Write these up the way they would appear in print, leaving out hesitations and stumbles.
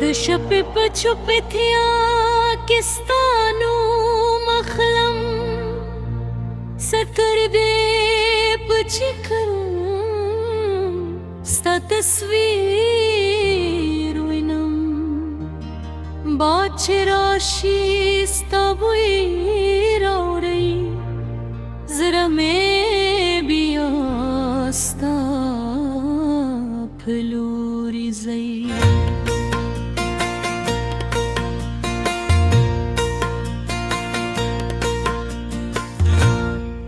دشپې په چوپتیا کې ستا نوم اخلم، ستر دې په چکرم ستا تصویر وینم، باد چې راشي ستا بوی راوړي، زړه مې بیا ستا په لوري ځي.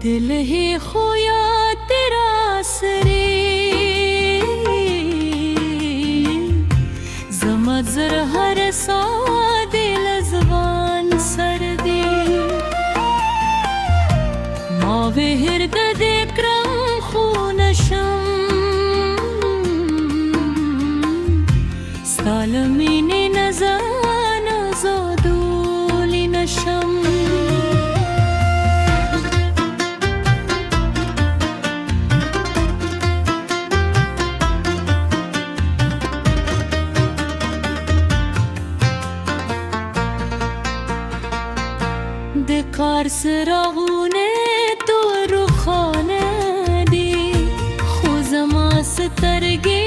दिल ही खोया तेरा सरे जमजर हर सा दिल जवान सर्दी मावे हिरद देक्रम खूनशम सालमीने नजान जादूली नशम. دکار سراغونه تو روخانه دی، خو زما سترګې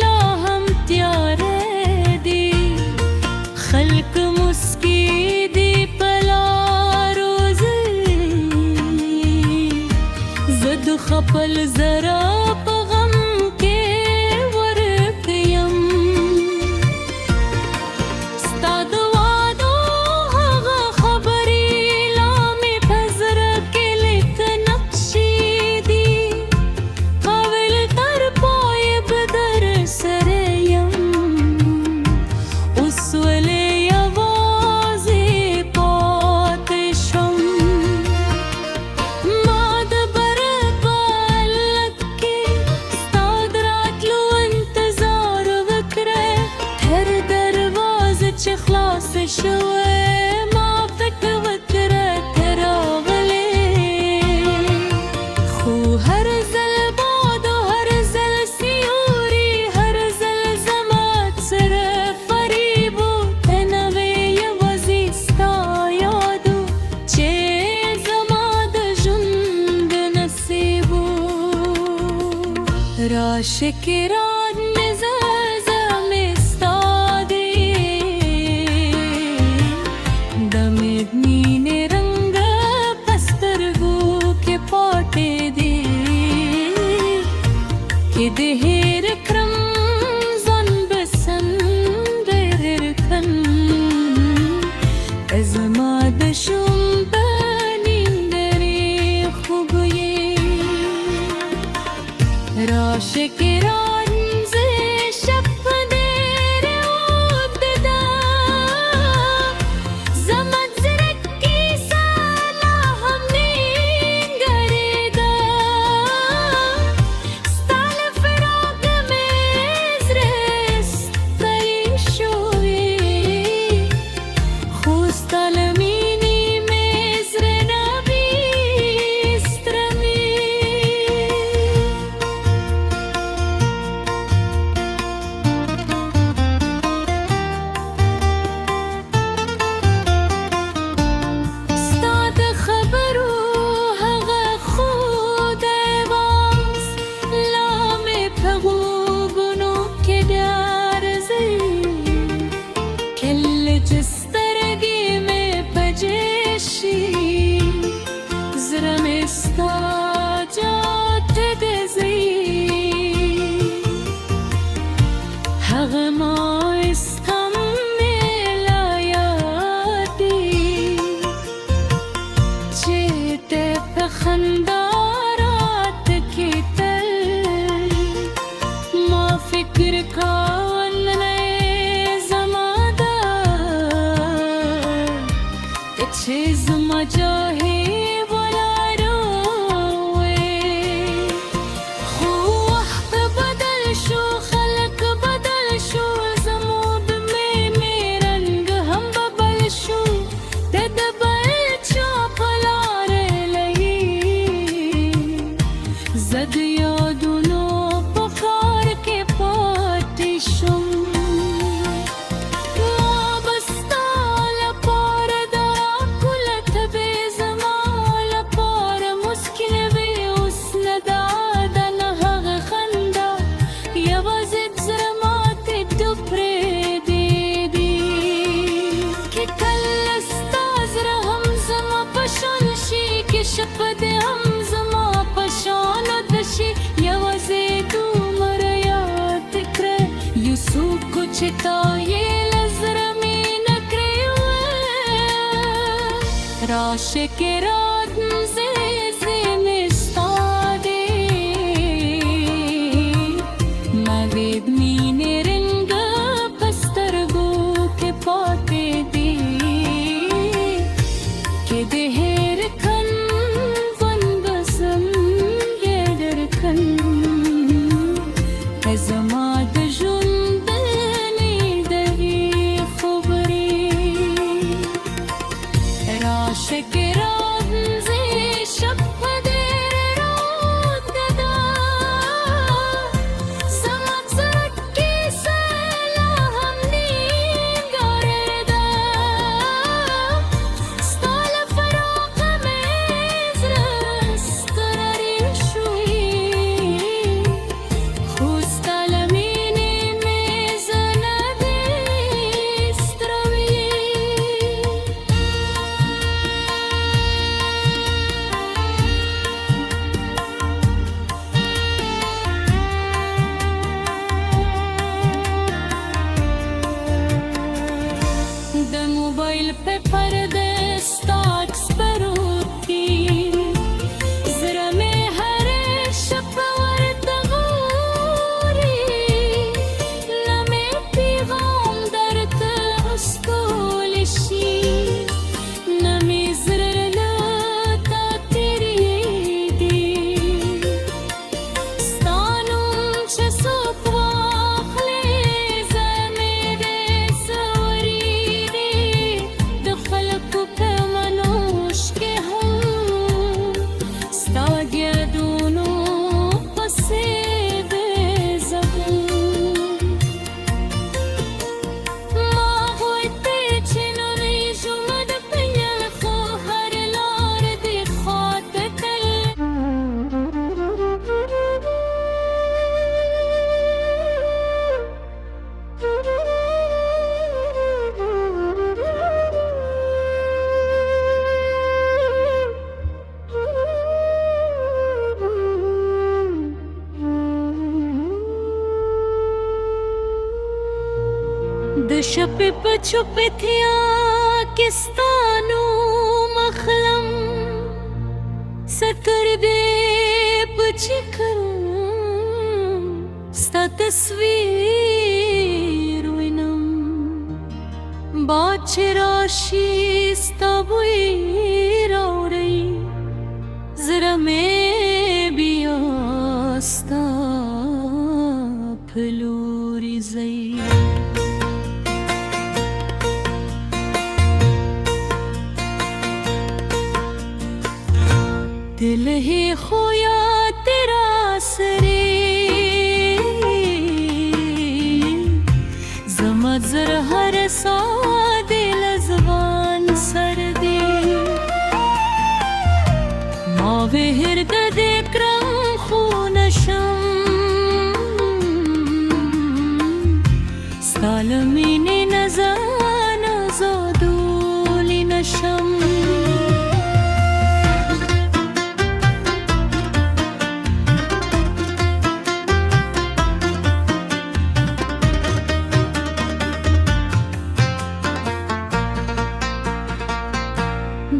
لا هم تیاره دی، خلق مسکی دی په لارو ځي، زه د خپل زړه په غم کې ورک یم. ستا د وعدو هغه خبرې لا مې په زړه کې لیک نقشې دي، قابل تر پایه به در سره یم. اوس ولې یوازې پاتې شم؟ ما د بره په حالت کې ستا د راتلو انتظار وکړی، هر دروازه چې خلاصه شوی ما فکر وکړی ته راغلی، خو هر ځل باد او هر ځل سیوري، هر ځل زما سره فریب و، ته نه وې یوازې ستا یاد و چې زما د ژوند نصیب و. راشه کې رانه زمې ستا دی، د مینې رنګ په سترګو کې پاتې دی، کې د هېر کړم ځان به څنګه هېر کړم، زما د شونډو نیمګړې خوب یې. راشه کې رانځه شب دېر اوږده، زما زړه کې سالا هم نیمګړې ده، ستا له فراقه مې زړه ستړی شوی، خو ستا له مینې مې زړه نه بېسترمې. ستا د خبرو هغه خوږ اواز لا مې په غوږونو کې ډارځي، کله چې سترګې مې په جېش شي، زړه مې ستا جاته ته ځي، هغه مایستم مې لا یاد دی چې ته په خندا راته کېدل، ما فکر کاوه نن یې زما ده، ته چې زما جاهې ولاړو وې، خو وخت بدل شو، خلق بدل شو، زموږ مې رنګ هم بدل شو، د بل چا په لاره لګي، زه د یادونو په ښار کې پاتې طايل زرمين كريوه راشك راد مزيزي مستادي ما بيد مين رنگ پسترگو के पाते दी के देहर खन वन बसम ये डरखन अजमाद जुंदनी दही खबरी राशक रामज़े शब देर रात गदा समझ रखी सला हमनी गरदा स्ताल फराक में इज़रस करारी शुई खुस्ताल मीने में ज़नदे स्त्रवी د موبایل په پرده سټاکس پروتي زړه مې هر شپه ورته غوري لمې پیغام درته وسکولی شي نه مې زړه له تا تېرېږي ستا نوم چې څوک واخلي زه مې دې سوریږي د خلکو په منوش کې هم ستا ګردونو پسې بېزبون ما غوښتې چې نومې ژوند پیل خو هر لار دې خواته تل د شپې په چوپتیا کې ستا نوم اخلم ستر دې په چکر ستا تصویر وینم باد چې راشي ستا بوی راوړی زړه مې بیا ستا په لوري ځي दिल ही खोया तेरा सरे जमजर हर सा दिल जवान सर्दी मावे हिरद देक्रम खूनशम सालमीने नजान जादूली नशम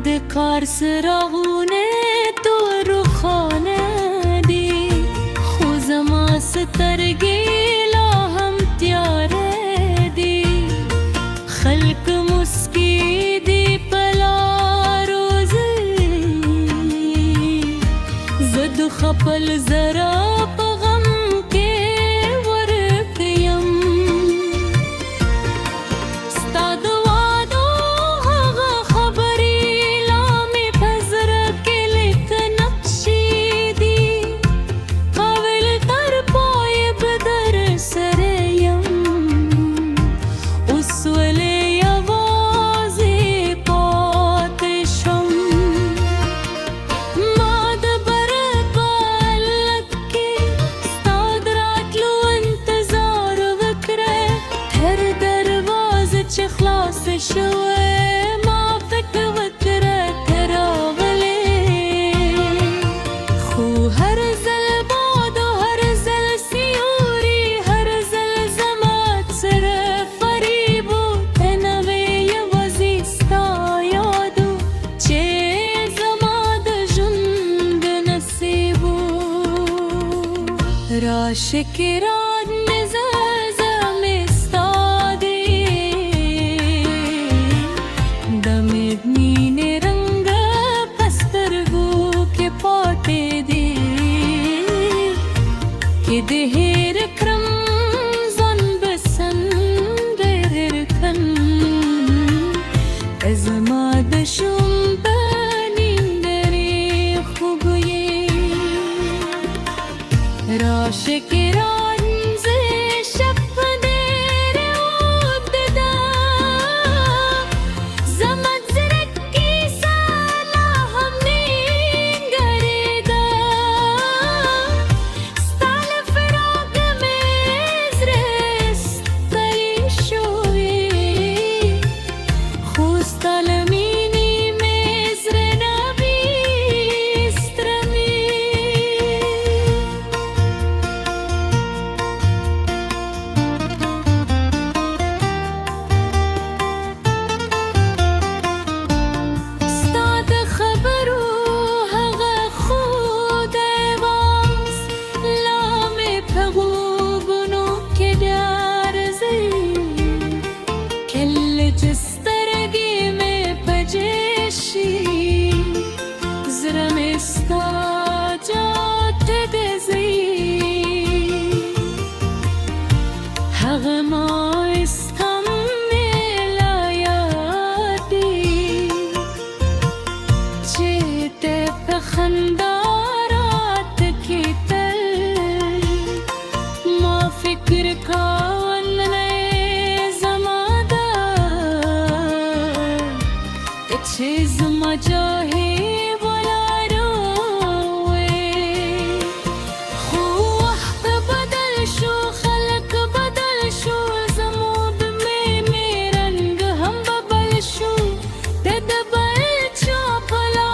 د کار سراغونه تو روخانه دی خو زما سترګې لا هم تیاره دی خلق مسکی دی په لارو ځي زه د خپل زړه په غم کې ورکیم ستا د وعدو هغه خبرې لا مې په زړه کې لیک نقشې دي قابل تر پایه به در سره یم اوس ولې یوازې پاتې شم ما د بر په لک کې ستا د راتلو انتظار وکړی تر دروازه چې خلاص شوی ما فکر وکړه ته راغلی خو هر ځل باد و هر ځل سیوري هر ځل زما سره راشه که را نزازم استاده دمید نینه رنگ پسترگو که پاته دی که دهیر کرم زن بسن برکن از مادشون بنین دری خوبیه راشه که رانز شب دیر عبددا زمد زرکی سالا هم نینگریدا ستال فراغ مزرست تری شوی خوستال مینی مزر نبیسترمی خندارات کی تل ما فکر کن نئے زمادا چیز مجاهی بلا روے خو وقت بدل شو خلق بدل شو زمود میں رنگ ہم ببل شو تدبل چاپلا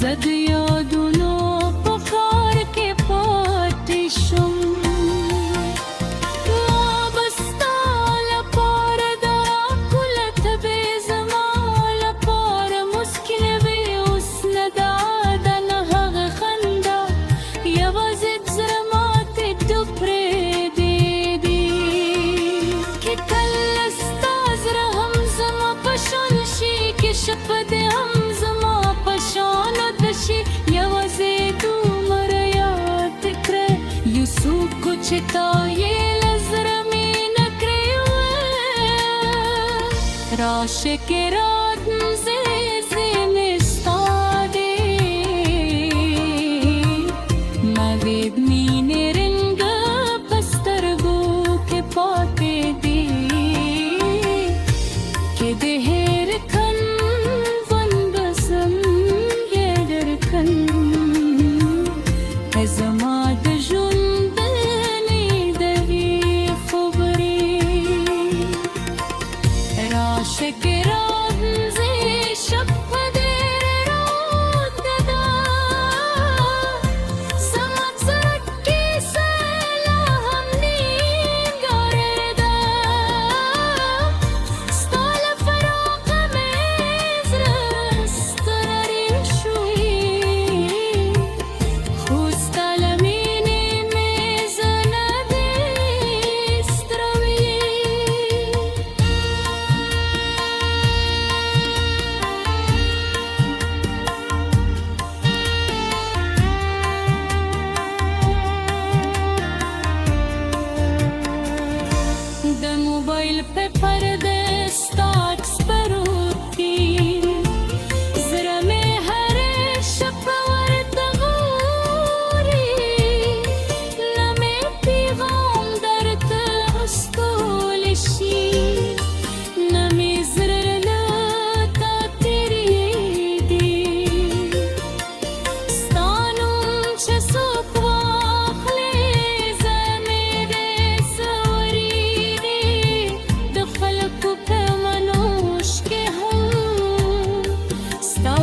زد یادونو بخار که پاتیشم ما بستال پار دارا کلت بیزمال پار مسکن بی اسن دادن حق خندا یوازد زرمات دو پریدیدی که کل استاز رهم زما پشانشی که شپد هم زما پشان یوازې دومره یاد کړه یوسف کو چې تا یې لزره مینه کړې وه راشه کې راتمځې ځینې ستا دی مغیب مینې رنګ په سترګو کې پاتې دي کې د هېر کن زما د ژوند بلنې دغې خبرې راشه کې رانځې شب په ډېر روددا زما زړه کې سلا هم نیمګړېده ستا له فراقه مې زړه ستړی شوی موبایل په پرده ستاک سپروتی زړه مې هره شپه ورته غوري نه مې پیغام درته استولی شي نه مې زړه له تا تېرېږي ستا نوم چې څوک واخلي زه مې دې سوري د خلکو په منوش کې هم ستا